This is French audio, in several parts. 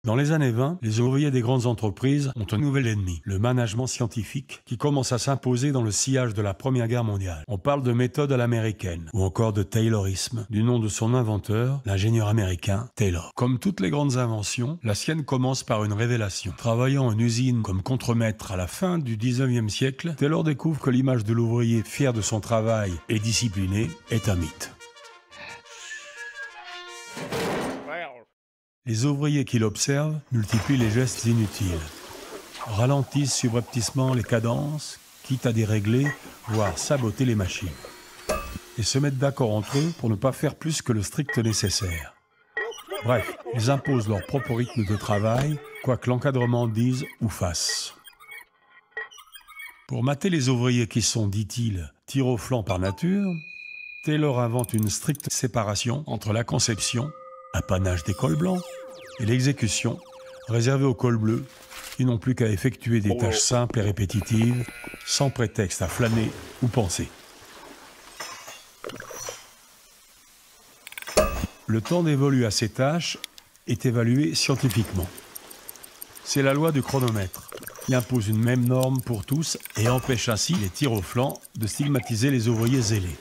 Dans les années 20, les ouvriers des grandes entreprises ont un nouvel ennemi, le management scientifique, qui commence à s'imposer dans le sillage de la Première Guerre mondiale. On parle de méthode à l'américaine, ou encore de Taylorisme, du nom de son inventeur, l'ingénieur américain Taylor. Comme toutes les grandes inventions, la sienne commence par une révélation. Travaillant en usine comme contremaître à la fin du 19e siècle, Taylor découvre que l'image de l'ouvrier fier de son travail et discipliné est un mythe. Les ouvriers qui l'observent multiplient les gestes inutiles, ralentissent subrepticement les cadences, quitte à dérégler, voire saboter les machines, et se mettent d'accord entre eux pour ne pas faire plus que le strict nécessaire. Bref, ils imposent leur propre rythme de travail, quoi que l'encadrement dise ou fasse. Pour mater les ouvriers qui sont, dit-il, tir au flanc par nature, Taylor invente une stricte séparation entre la conception, apanage des cols blancs, et l'exécution, réservée aux cols bleus, qui n'ont plus qu'à effectuer des tâches simples et répétitives, sans prétexte à flâner ou penser. Le temps dévolu à ces tâches est évalué scientifiquement. C'est la loi du chronomètre, qui impose une même norme pour tous et empêche ainsi les tirs au flanc de stigmatiser les ouvriers zélés.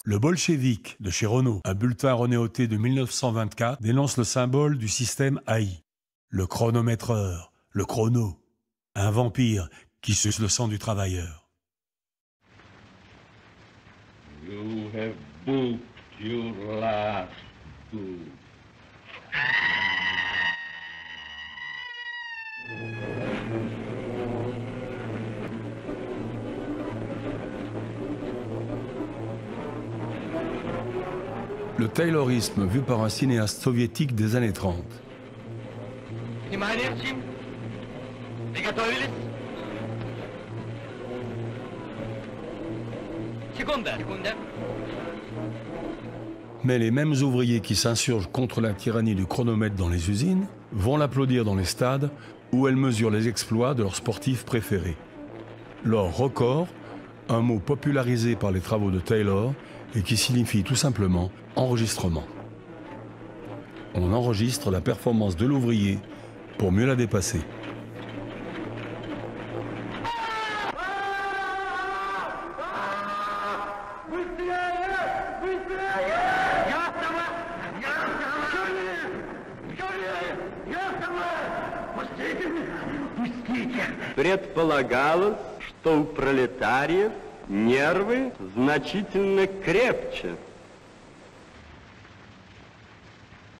Le Bolchevique de chez Renault, un bulletin renéoté de 1924, dénonce le symbole du système AI. Le chronométreur, le chrono, un vampire qui suce le sang du travailleur. You have booked your last book. Le Taylorisme vu par un cinéaste soviétique des années 30. Mais les mêmes ouvriers qui s'insurgent contre la tyrannie du chronomètre dans les usines vont l'applaudir dans les stades où elle mesure les exploits de leurs sportifs préférés. L'or record, un mot popularisé par les travaux de Taylor et qui signifie tout simplement enregistrement. On enregistre la performance de l'ouvrier pour mieux la dépasser. Предполагалось, что у пролетариев нервы значительно крепче.